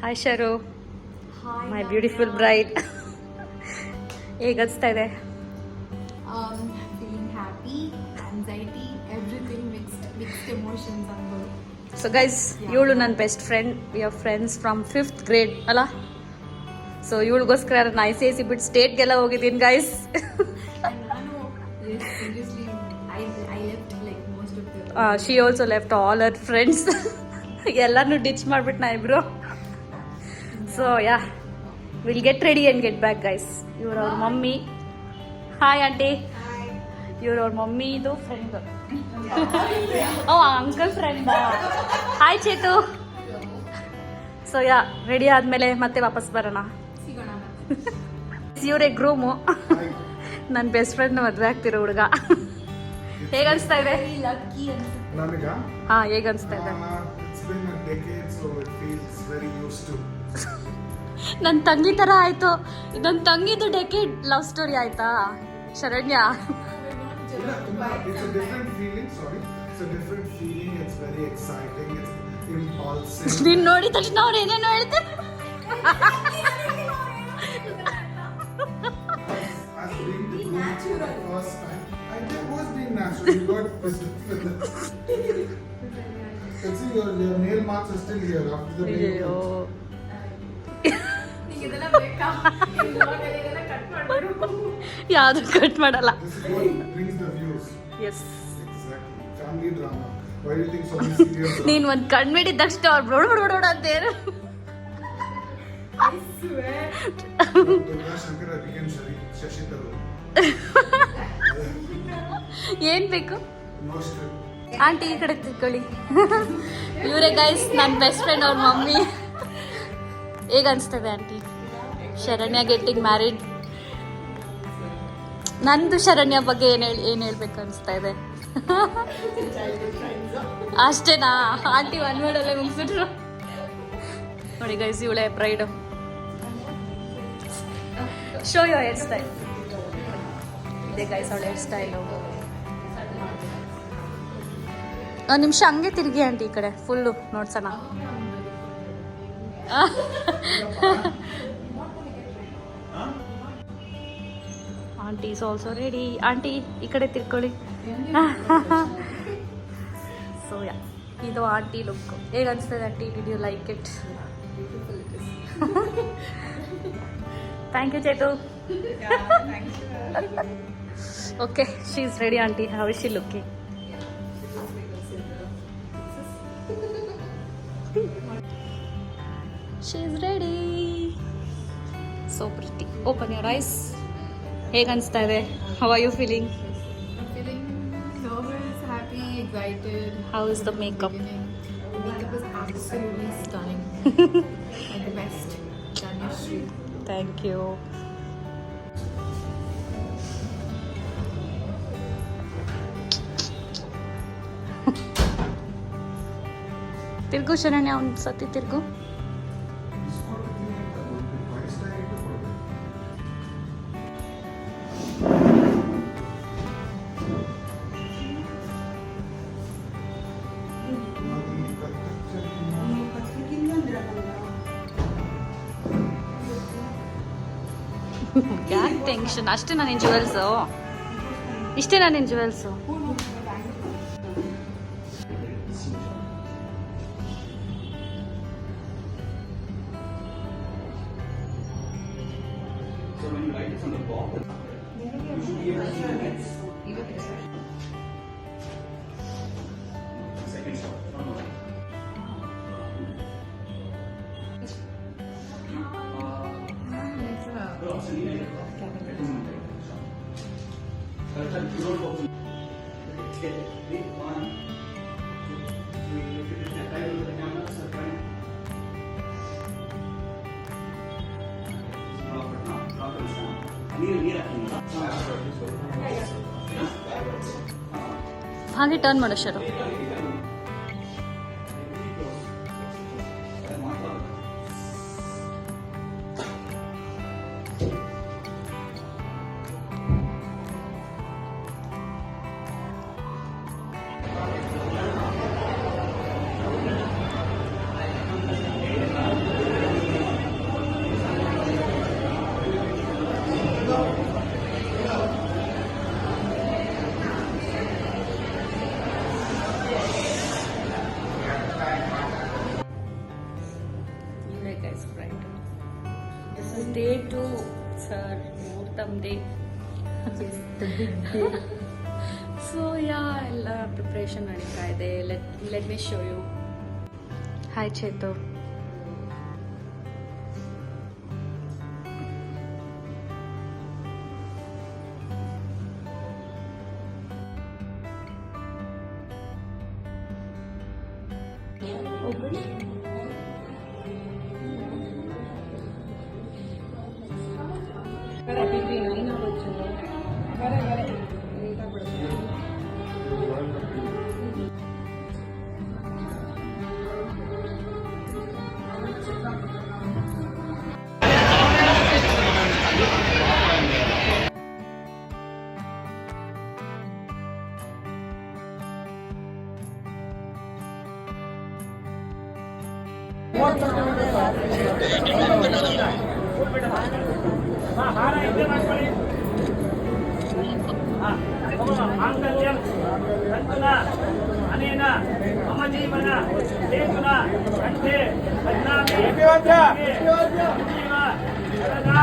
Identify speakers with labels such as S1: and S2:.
S1: Hi Sharu, ಮೈ beautiful bride. ಹೇಗೆ ಅನಿಸ್ತಾ ಇದೆ?
S2: Feeling happy, anxiety, everything mixed emotions ಅನ್ಬೋದು.
S1: ಸೊ ಗೈಸ್, ಇವಳು ನನ್ನ best friend. We are friends from 5th grade ಅಲ್ಲ. ಸೊ ಇವಳಿಗೋಸ್ಕರ ನಾನು ICSE ಬಿಟ್ಟು ಸ್ಟೇಟ್ಗೆಲ್ಲ ಹೋಗಿದ್ದೀನಿ ಗೈಸ್.
S2: ನಾನು seriously I left like most of the
S1: she also left all our friends. ಎಲ್ಲಾನು ditch ಮಾಡ್ಬಿಟ್ಟು ನಾ ಇಬ್ರು. So yeah, will get ready and get back guys. ಇವ್ರ ಅವ್ರ ಮಮ್ಮಿ. Hi aunty. ಇವ್ರ ಅವ್ರ ಮಮ್ಮಿ ಇದು ಫ್ರೆಂಡ್. ಓ uncle friend. Hi Chethu. So yeah, ready ಆದಮೇಲೆ ಮತ್ತೆ ವಾಪಸ್ ಬರೋಣ.
S2: ಸಿಗೋಣ.
S1: ಇವರೇ ಗ್ರೂಮು. ನನ್ನ ಬೆಸ್ಟ್ ಫ್ರೆಂಡ್ ಮದುವೆ ಆಗ್ತಿರೋ ಹುಡುಗ. ಹೇಗೆ ಅನಿಸ್ತಾ ಇದೆ?
S2: ಲಕ್ಕಿ ಅನ್ಸುತ್ತೆ.
S1: ಹಾಂ, ಹೇಗೆ ಅನಿಸ್ತಾ ಇದೆ? ನನ್ನ ತಂಗಿ ಥರ ಆಯಿತು. ನನ್ನ ತಂಗಿದು ಡೆಕೆಡ್ ಲವ್ ಸ್ಟೋರಿ ಆಯ್ತಾ Sharanya?
S3: It's a different feeling, sorry. It's a different feeling, it's very exciting, it's impulsive.
S1: ನೀನು ನೋಡಿದ ತಕ್ಷಣ ಅವ್ರು ಏನೇನು ಹೇಳ್ತಾರೆ.
S3: As being the groom for the first time, I was being natural. You got can see your nail marks are still here after the
S1: ಅಯ್ಯೋ,
S2: ಇದೆಲ್ಲ ಬೇಕಾ? ಇದೆಲ್ಲ ಕಟ್ ಮಾಡ್ಬಿಡು.
S1: ಯಾವುದು ಕಟ್ ಮಾಡಲ್ಲ.
S3: This is what brings the views.
S1: Yes,
S3: Exactly. Family drama. Why do you think so many serials?
S1: ನೀನು ಒಂದು ಕಣ್ಮಿಡಿದ ತಕ್ಷಣ ಅವ್ರು ಬಡ ಅಂತೇನು.
S2: I swear.
S3: Durga Shankara became Shashi Tharoor.
S1: ಏನು ಬೇಕು?
S3: No strip.
S1: ಆಂಟಿ ಈ ಕಡೆ ತಿಳ್ಕೊಳ್ಳಿ. ಇವರೇ ಗೈಸ್ ನನ್ನ ಬೆಸ್ಟ್ ಫ್ರೆಂಡ್ ಅವ್ರ ಮಮ್ಮಿ. ಹೇಗೆ ಅನಿಸ್ತದೆ ಆಂಟಿ? Sharanya getting married. ನಂದು ಶರಣ್ಯ ಬಗ್ಗೆ ಏನು ಹೇಳ್ಬೇಕು ಅನಿಸ್ತಾ ಇದೆ? ಅಷ್ಟೇನಾ? ಆಂಟಿ ಒನ್ ವರ್ಡಲ್ಲೇ ಮುಗಿಸಿಟ್ರು. ನೋಡಿ ಗೈಸ್, ಇವಳೇ bride. Show your hair style. ಇದೆ ಗೈಸ್ ಅವಳ ಹೇರ್ ಸ್ಟೈಲು. ಒಂದು ನಿಮಿಷ ಹಂಗೆ ತಿರುಗಿ ಆಂಟಿ ಈ ಕಡೆ ಫುಲ್ಲು ನೋಡ್ಸೋಣ. Aunty is also ready. Aunty ಈ ಕಡೆ ತಿರ್ಕೊಳ್ಳಿ. ಸೊ ಯಾ, ಇದು ಆಂಟಿ ಲುಕ್. ಹೇಗೆ ಅನಿಸ್ತದೆ aunty? Did you like it? Thank you Chethu. Okay, she is ready aunty. How is she looking? She is ready. So pretty. Open your eyes. ಹೇಗೆ ಅನಿಸ್ತಾ ಇದೆ? How are you feeling?
S2: I'm feeling nervous, happy, excited.
S1: How is the makeup?
S2: The makeup is absolutely stunning. Like the best. Dhanashri.
S1: Thank you. ತಿರ್ಗು Sharanya, ಒಂದು ಸತಿ ತಿರ್ಗು. ಯಾಕೆ tension? ಅಷ್ಟೇ ನಾನು jewels. ಇಷ್ಟೇ ನಾನು jewels.
S4: So when you write it from the bottom, second shot.
S1: ಹಾಗೆ turn ಮಾಡು Sharu. is bright. This is day 2. It's our Muhurtam day.
S2: Yes, the big day.
S1: So yeah, ಎಲ್ಲ ಪ್ರಿಪ್ರೇಷನ್ ನಡೀತಾ ಇದೆ. Let me show you. Hi Chethu.
S5: ಮಾಂಗಲ್ಯಂ ತಂತುನಾ ಅನೇನ ಮಮ ಜೀವನ ಹೇತುನಾ ಕಂಠೆ ಬದ್ನಾಮಿ ಜೀವ ಶರದಾ